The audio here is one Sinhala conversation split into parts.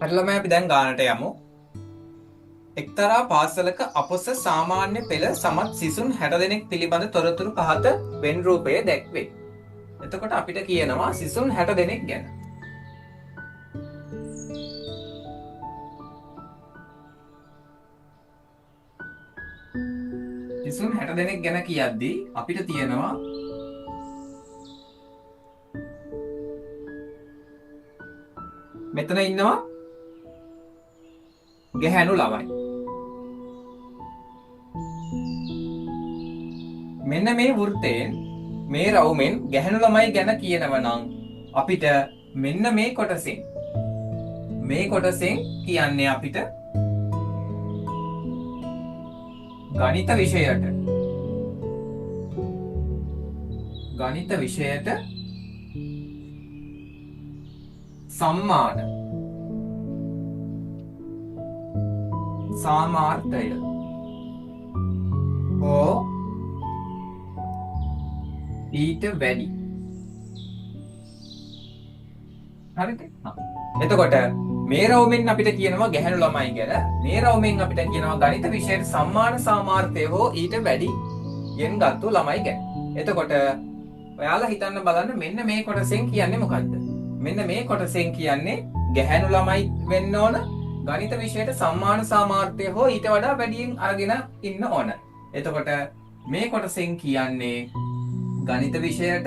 හැටළම අපි දැන් ගානට යමු. එක්තරා පාසලක අපොස සාමාන්‍ය පෙළ සමත් සිසුන් 60 දෙනෙක් පිළිබඳ තොරතුරු පහත වෙන් රූපයේ දැක්වේ. එතකොට අපිට කියනවා සිසුන් 60 දෙනෙක් ගැන. සිසුන් 60 දෙනෙක් ගැන කියද්දී අපිට තියෙනවා මෙතන ඉන්නවා ගැහැණු ළමයි. මෙන්න මේ වෘත්තයෙන් මේ රවුමෙන් ගැහැණු ළමයි ගැන කියනව නම් අපිට මෙන්න මේ කොටසෙන් කියන්නේ අපිට ගණිත විෂයට සම්මාන සාමාර්ථය හෝ ඊට වැඩි. හරිද? එතකොට මේ රවුමෙන් අපිට කියනවා ගැහැණු ළමයි ගැන, මේ රවුමෙන් අපිට කියනවා ගණිත විෂයට සම්මාන සාමාර්ථය හෝ ඊට වැඩි යෙන් ගත්තු ළමයි ගැන. එතකොට ඔයාලා හිතන්න බලන්න මෙන්න මේ කොටසෙන් කියන්නේ මොකද්ද? මෙන්න මේ කොටසෙන් කියන්නේ ගැහැණු ළමයි වෙන්න ඕන, ගණිත විෂයට සම්මාන සාමාර්ථය හෝ ඊට වඩා වැඩියෙන් අරගෙන ඉන්න ඕන. එතකොට මේ කොටසෙන් කියන්නේ ගණිත විෂයට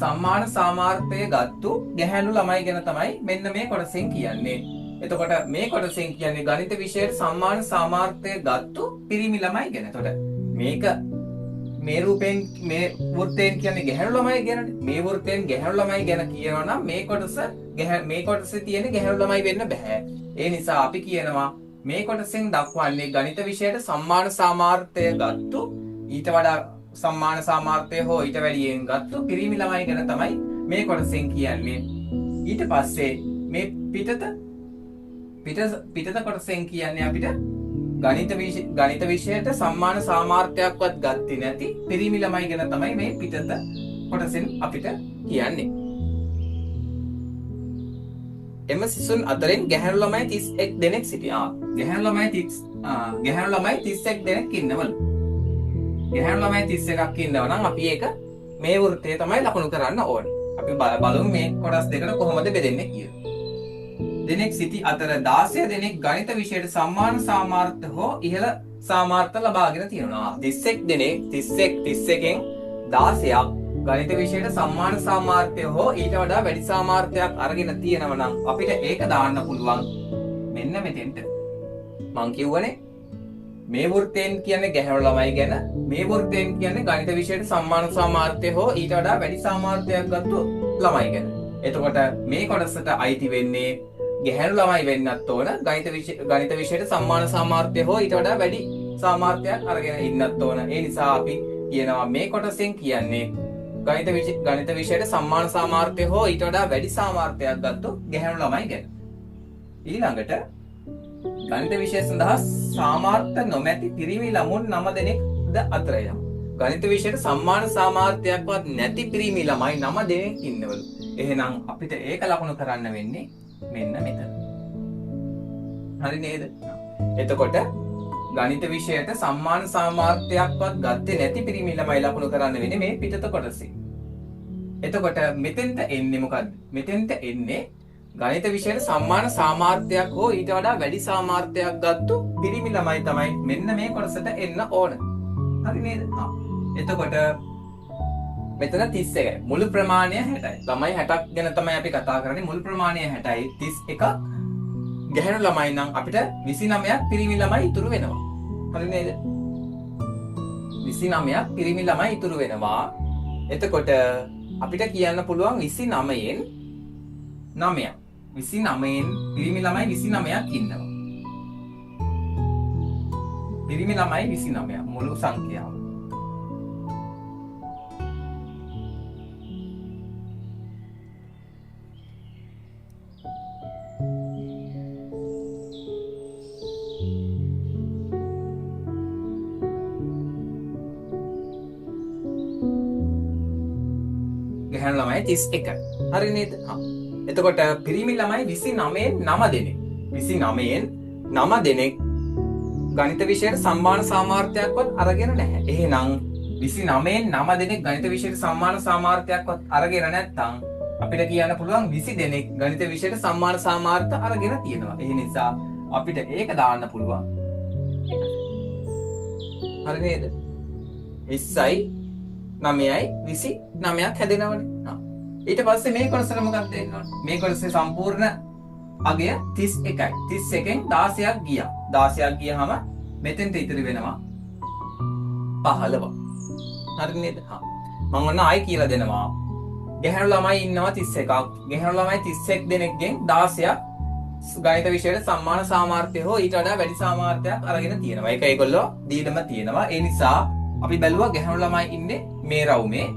සම්මාන සාමාර්ථය ගත්තු ගැහැණු ළමයි ගැන තමයි මෙන්න මේ කොටසෙන් කියන්නේ. එතකොට මේ කොටසෙන් කියන්නේ ගණිත විෂයට සම්මාන සාමාර්ථය ගත්තු පිරිමි ළමයි ගැන. එතකොට මේක මේ රූපයෙන් මේ වෘත්තයෙන් කියන්නේ ගැහැණු ළමයි ගැනනේ. මේ වෘත්තයෙන් ගැහැණු ළමයි ගැන කියනවා නම් මේ කොටසේ තියෙන ගැහැණු ළමයි වෙන්න බෑ. ඒ නිසා අපි කියනවා මේ කොටසෙන් දක්වන්නේ ගණිත විෂයට සම්මාන සාමාර්ථය ගත්තු ඊට වඩා සම්මාන සාමාර්ථය හෝ ඊට වැඩියෙන් ගත්තු පිරිමි ළමයි ගැන තමයි මේ කොටසෙන් කියන්නේ. ඊට පස්සේ මේ පිටත කොටසෙන් කියන්නේ අපිට ගණිත විෂයට සම්මාන සාමාර්ථයක්වත් ගත්තේ නැති පිරිමි ළමයි ගැන තමයි මේ පිටත කොටසෙන් අපිට කියන්නේ. එම සිසුන් අතරින් ගැහැණු ළමයි 31 දෙනෙක් සිටියා. ගැහැණු ළමයි 31 දෙනෙක් ඉන්නවලු. ගැහැණු ළමයි 31ක් ඉන්නවා නම් අපි ඒක මේ වෘත්තය තමයි ලකුණු කරන්න ඕනේ. අපි බලමු මේ කොටස් දෙකට කොහොමද බෙදෙන්නේ කියලා. දෙනෙක් සිටි අතර 16 දෙනෙක් ගණිත විෂයට සම්මාන සාමාර්ථ හෝ ඉහළ සාමාර්ථ ලබාගෙන තියෙනවා. 31 දෙනෙක් 31න් 16ක් ගණිත විෂයට සම්මාන සාමාර්ථය හෝ ඊට වඩා වැඩි සාමාර්ථයක් අරගෙන තියෙනවා නම් අපිට ඒක දාන්න පුළුවන් මෙන්න මෙතෙන්ට. මං කියවනේ මේ වෘත්තයෙන් කියන්නේ ගැහැණු ළමයි ගැන, මේ වෘත්තයෙන් කියන්නේ ගණිත විෂයට සම්මාන සාමාර්ථය හෝ ඊට වඩා වැඩි සාමාර්ථයක් ගත්තු ළමයි ගැන. එතකොට මේ කොටසට අයිති වෙන්නේ ගැහැණු ළමයි වෙන්නත් ඕන, ගණිත විෂයට සම්මාන සාමාර්ථය හෝ ඊට වඩා වැඩි සාමාර්ථයක් අරගෙන ඉන්නත් ඕන. ඒ නිසා අපි කියනවා මේ කොටසෙන් කියන්නේ ගණිත විෂයට සම්මාන සාමාර්ථය හෝ ඊට වඩා වැඩි සාමාර්ථයක් ගත්තු ගැහැණු ළමයි ගැන. ඊළඟට ගණිත විෂය සඳහා සාමාර්ථ නොමැති පිරිමි ළමුන් 9 දෙනෙක්ද අතර යම්. ගණිත විෂයට සම්මාන සාමාර්ථයක්වත් නැති පිරිමි ළමයි 9 දෙනෙක් ඉන්නවලු. එහෙනම් අපිට ඒක ලකුණු කරන්න වෙන්නේ මෙන්න මෙතන. හරි නේද? එතකොට ගණිත විෂයට සම්මාන සාමාර්ථයක්වත් ගත්තේ නැති පිරිමි ළමයි ලකුණු කරන්න වෙන්නේ මේ පිටත කොටසේ. එතකොට මෙතෙන්ට එන්නේ මොකද්ද? මෙතෙන්ට එන්නේ ගණිත විෂයට සම්මාන සාමාර්ථයක් හෝ ඊට වඩා වැඩි සාමාර්ථයක් ගත්තු පිරිමි ළමයි තමයි මෙන්න මේ කොටසට එන්න ඕන. හරි නේද? එතකොට මෙතන 31යි. මුළු ප්‍රමාණය 60යි. ළමයි 60ක් ගැන තමයි අපි කතා කරන්නේ. මුළු ප්‍රමාණය 60යි. 31ක් ගැහැණු ළමයි නම් අපිට 29ක් පිරිමි ළමයි ඉතුරු වෙනවා. හරි නේද? 29ක් පිරිමි ළමයි ඉතුරු වෙනවා. එතකොට අපිට කියන්න පුළුවන් 29න් 9ක්. 29න් පිරිමි ළමයි 29ක් ඉන්නවා. පිරිමි ළමයි 29ක් මුළු සංඛ්‍යාව. ගැහැණු ළමයි 31. හරි නේද? එතකොට පිරිමි ළමයි 29න් 9 දෙනෙක්. 29න් 9 දෙනෙක් ගණිත විෂයට සම්මාන සාමාර්ථයක්වත් අරගෙන නැහැ. එහෙනම් 29න් 9 දෙනෙක් ගණිත විෂයට සම්මාන සාමාර්ථයක්වත් අරගෙන නැත්නම් අපිට කියන්න පුළුවන් 20 දෙනෙක් ගණිත විෂයට සම්මාන සාමාර්ථ අරගෙන තියෙනවා. ඒ නිසා අපිට ඒක දාන්න පුළුවන්. හරි නේද? 20යි 9යි 29ක් හැදෙනවනේ. ඊට පස්සේ මේ කොටසට මොකක්ද වෙන්න ඕනේ? මේ කොටසේ සම්පූර්ණ අගය 31යි. 31න් 16ක් ගියා. 16ක් ගියාම මෙතෙන්ට ඉතිරි වෙනවා 15. හරි නේද? මම ඔන්න ආයි කියලා දෙනවා. ගැහැණු ළමයි ඉන්නවා 31ක්. ගැහැණු ළමයි 31 දෙනෙක්ගෙන් 16ක් ගණිත විෂයට සම්මාන සාමාර්ථය හෝ ඊට වඩා වැඩි සාමාර්ථයක් අරගෙන තියෙනවා. ඒක ඒගොල්ලෝ දීලම තියෙනවා. ඒ නිසා අපි බැලුවා ගැහැණු ළමයි ඉන්නේ මේ රවුමේ.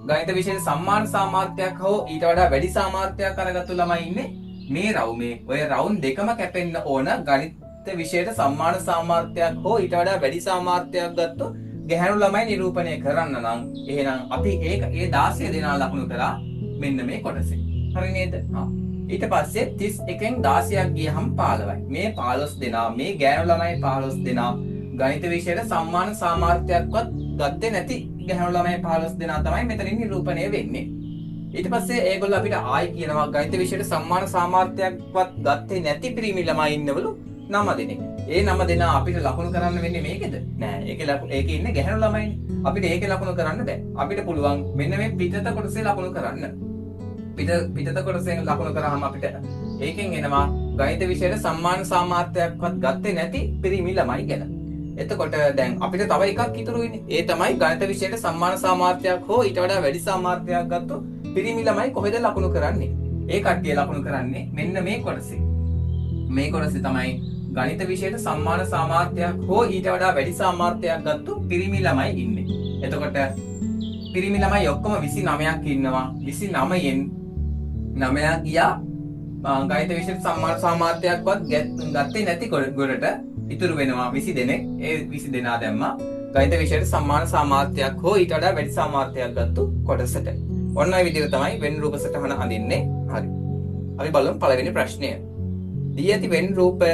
ගණිත විෂයට සම්මාන සාමාර්ථයක් හෝ ඊට වඩා වැඩි සාමාර්ථයක් අරගත්තු ළමයි ඉන්නේ මේ රවුමේ. ඔය රවුම් දෙකම කැපෙන්න ඕන ගණිත විෂයට සම්මාන සාමාර්ථයක් හෝ ඊට වඩා වැඩි සාමාර්ථයක් ගත්තු ගැහැණු ළමයි නිරූපණය කරන්න නම් එහෙනම් අපි ඒ 16 දෙනා ලකුණු කරා මෙන්න මේ කොටසේ. හරි නේද? ඊට පස්සේ 31න් 16ක් ගියහම 15යි. මේ 15 දෙනා මේ ගැහැණු ළමයි 15 දෙනා ගණිත විෂයට සම්මාන සාමාර්ථයක්වත් ගත්තේ නැති ගැහැණු ළමයි 15 දෙනා තමයි මෙතනින් නිරූපණය වෙන්නේ. ඊට පස්සේ ඒගොල්ලෝ අපිට ආයි කියනවා ගණිත විෂයට සම්මාන සාමාර්ථයක්වත් ගත්තේ නැති පිරිමි ළමයි ඉන්නවලු 9 දෙනෙක්. ඒ 9 දෙනා අපිට ලකුණු කරන්න වෙන්නේ මේකද? නෑ. ඒකේ ඉන්නේ ගැහැණු ළමයිනේ. අපිට ඒකේ ලකුණු කරන්න බෑ. අපිට පුළුවන් මෙන්න මේ පිටත කොටසේ ලකුණු කරන්න. පිටත කොටසෙන් ලකුණු කරාම අපිට ඒකෙන් එනවා ගණිත විෂයට සම්මාන සාමාර්ථයක්වත් ගත්තේ නැති පිරිමි ළමයි ගැන. එතකොට දැන් අපිට තව එකක් ඉතුරු වෙන්නේ. ඒ තමයි ගණිත විෂයට සම්මාන සාමාර්ථයක් හෝ ඊට වඩා වැඩි සාමාර්ථයක් ගත්තු පිරිමි ළමයි කොහෙද ලකුණු කරන්නේ? ඒ කට්ටිය ලකුණු කරන්නේ මෙන්න මේ කොටසේ. මේ කොටසේ තමයි ගණිත විෂයට සම්මාන සාමාර්ථයක් හෝ ඊට වඩා වැඩි සාමාර්ථයක් ගත්තු පිරිමි ළමයි ඉන්නේ. එතකොට පිරිමි ළමයි ඔක්කොම 29ක් ඉන්නවා. 29න් 9ක් ගියා ගණිත විෂයට සම්මාන සාමාර්ථයක්වත් ගත්තේ නැති ගොඩට ඉතුරු වෙනවා 20 දෙනෙක්. ඒ 20 දෙනා දැම්මා ගණිත විෂයට සම්මාන සාමාර්ථයක් හෝ ඊට වඩා වැඩි සාමාර්ථයක් ගත්තු කොටසට. ඔන්න ඔය විදිහට තමයි වෙන් රූප සටහන අඳින්නේ. හරි. අපි බලමු පළවෙනි ප්‍රශ්නය. දී ඇති වෙන් රූපය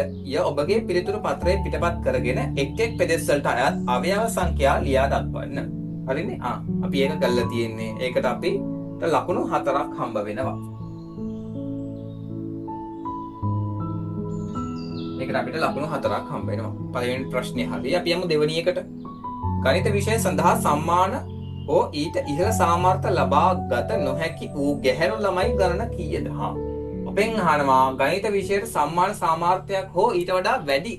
ඔබගේ පිළිතුරු පත්‍රයේ පිටපත් කරගෙන එක් එක් පෙදෙස් වලට අයත් අවයව සංඛ්‍යා ලියා දක්වන්න. හරිනේ? අපි ඒක කරලා තියෙන්නේ. ඒකට අපිට ලකුණු 4ක් හම්බ වෙනවා. ඒකට අපිට ලකුණු 4ක් හම්බ වෙනවා. පළවෙනි ප්‍රශ්නේ හරි. අපි යමු දෙවෙනි එකට. ගණිත විෂය සඳහා සම්මාන හෝ ඊට ඉහළ සාමාර්ථ ලබා ගත නොහැකි වූ ගැහැණු ළමයි ගණන කීයද? ඔබෙන් අහනවා ගණිත විෂයට සම්මාන සාමාර්ථයක් හෝ ඊට වඩා වැඩි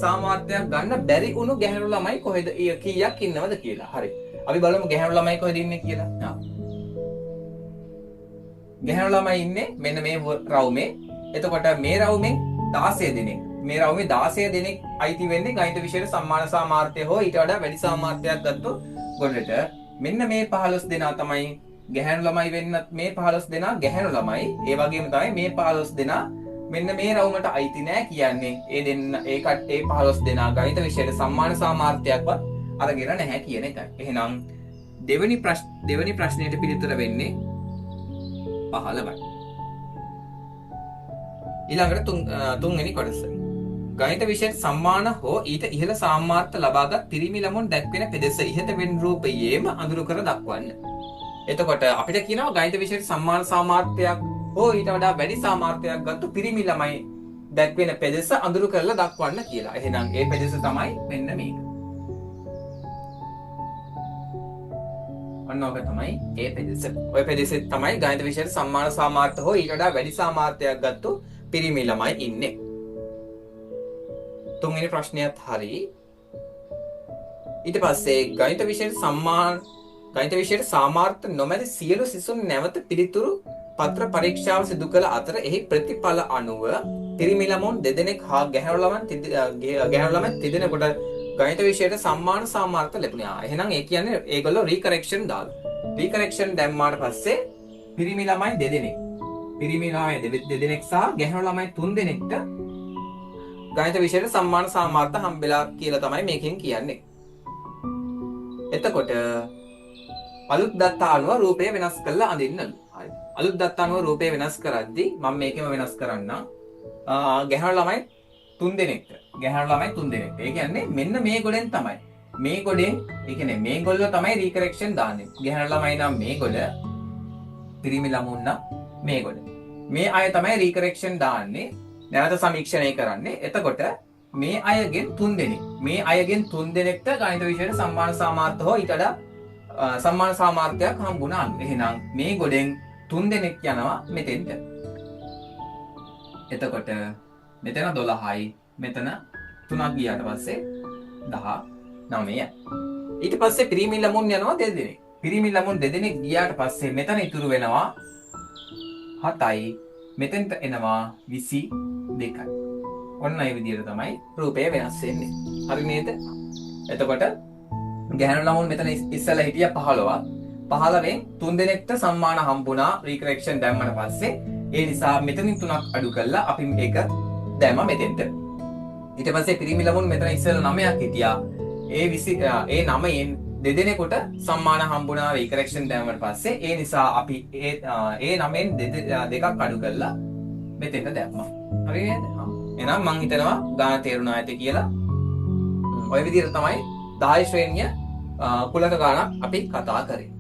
සාමාර්ථයක් ගන්න බැරි වුණු ගැහැණු ළමයි කොහෙද කීයක් ඉන්නවද කියලා. හරි. අපි බලමු ගැහැණු ළමයි කොහෙද ඉන්නේ කියලා. ගැහැණු ළමයි ඉන්නේ මෙන්න මේ රවුමේ. එතකොට මේ රවුමෙන් 16 දෙනෙක්. මේ රවුමේ 16 දෙනෙක් අයිති වෙන්නේ ගණිත විෂයට සම්මාන සාමාර්ථය හෝ ඊට වඩා වැඩි සාමාර්ථයක් ගත්තු ගොඩට. මෙන්න මේ 15 දෙනා තමයි ගැහැණු ළමයි වෙන්නත් මේ 15 දෙනා ගැහැණු ළමයි. ඒ වගේම තමයි මේ 15 දෙනා මෙන්න මේ රවුමට අයිති නෑ කියන්නේ. ඒ 15 දෙනා ගණිත විෂයට සම්මාන සාමාර්ථයක්වත් අරගෙන නැහැ කියන එකයි. එහෙනම් දෙවෙනි ප්‍රශ්නයට පිළිතුර වෙන්නේ 15යි. ඊළඟට තුන්වෙනි කොටස. ගණිත විෂයට සම්මාන හෝ ඊට ඉහළ සාමාර්ථ ලබාගත් පිරිමි ළමුන් දැක්වෙන පෙදෙස ඉහත වෙන් රූපයේම අඳුරු කර දක්වන්න. එතකොට අපිට කියනවා ගණිත විෂයට සම්මාන සාමාර්ථයක් හෝ ඊට වඩා වැඩි සාමාර්ථයක් ගත්තු පිරිමි ළමයි දැක්වෙන පෙදෙස අඳුරු කරලා දක්වන්න කියලා. එහෙනම් ඒ පෙදෙස තමයි මෙන්න මේක. ඔන්න ඔක තමයි ඒ පෙදෙස. ඔය පෙදෙසෙත් තමයි ගණිත විෂයට සම්මාන සාමාර්ථ හෝ ඊට වඩා වැඩි සාමාර්ථයක් ගත්තු පිරිමි ළමයි ඉන්නේ. තුන්වෙනි ප්‍රශ්නයත් හරි. ඊට පස්සේ ගණිත විෂයට සාමාර්ථ නොමැති සියලු සිසුන් නැවත පිළිතුරු පත්‍ර පරීක්ෂාව සිදු කළ අතර එහි ප්‍රතිඵල අනුව පිරිමි ළමුන් දෙදෙනෙක් හා ගැහැණු ළමන් තිදෙනෙකුට ගණිත විෂයට සම්මාන සාමාර්ථ ලැබුණා. එහෙනම් ඒ කියන්නේ ඒගොල්ලෝ රීකරෙක්ෂන් දාලා. රීකරෙක්ෂන් දැම්මාට පස්සේ පිරිමි ළමයි දෙදෙනෙක් සහ ගැහැණු ළමයි 3 දෙනෙක්ට ගණිත විෂයට සම්මාන සාමාර්ථ හම්බෙලා කියලා තමයි මේකෙන් කියන්නේ. එතකොට අලුත් දත්ත අනුව රූපය වෙනස් කරලා අඳින්නලු. හරි. අලුත් දත්ත අනුව රූපය වෙනස් කරද්දී මම මේකෙම වෙනස් කරන්නම්. ගැහැණු ළමයි 3 දෙනෙක්ට. ගැහැණු ළමයි 3 දෙනෙක්ට. ඒ කියන්නේ මෙන්න මේ ගොඩෙන් තමයි. මේ ගොඩෙන් ඒ කියන්නේ මේ ගොල්ල තමයි රීකරෙක්ෂන් දාන්නේ. ගැහැණු ළමයි නම් මේ ගොඩ, පිරිමි ළමුන් නම් මේ ගොඩ. මේ අය තමයි රීකරෙක්ෂන් දාන්නේ. නැවත සමීක්ෂණය කරන්නේ. එතකොට මේ අයගෙන් 3 දෙනෙක්. මේ අයගෙන් 3 දෙනෙක්ට ගණිත විෂයට සම්මාන සාමාර්ථ හෝ ඊට වඩා සම්මාන සාමාර්ථයක් හම්බුණා. එහෙනම් මේ ගොඩෙන් 3 දෙනෙක් යනවා මෙතෙන්ට. එතකොට මෙතන 12යි, මෙතන 3ක් ගියාට පස්සේ 19යි. ඊට පස්සේ පිරිමි ළමුන් යනවා 2 දෙනෙක්. පිරිමි ළමුන් 2 දෙනෙක් ගියාට පස්සේ මෙතන ඉතුරු වෙනවා 7යි, මෙතෙන්ට එනවා 22යි. ඔන්න ඒ විදිහට තමයි රූපය වෙනස් වෙන්නේ. හරි නේද? එතකොට ගැහැණු ළමුන් මෙතන ඉස්සෙල්ලා හිටියා 15ක්. 15න් 3 දෙනෙක්ට සම්මාන හම්බුණා රීකරෙක්ෂන් දැම්මම පස්සේ. ඒ නිසා මෙතනින් 3ක් අඩු කළා අපි මේක දැම්මා මෙතෙන්ට. ඊට පස්සේ පිරිමි ළමුන් මෙතන ඉස්සෙල්ලා 9ක් හිටියා. ඒ 9න් දෙදෙනෙකුට සම්මාන හම්බුණා රීකරෙක්ෂන් දැම්මම පස්සේ. ඒ නිසා අපි ඒ 9න් දෙකක් අඩු කළා මෙතෙන්ට දැම්මා. හරි නේද? එහෙනම් මං හිතනවා ගාන තේරුණා ඇති කියලා. ඔය විදිහට තමයි 10 ශ්‍රේණිය කුලක ගානක් අපි කතා කරේ.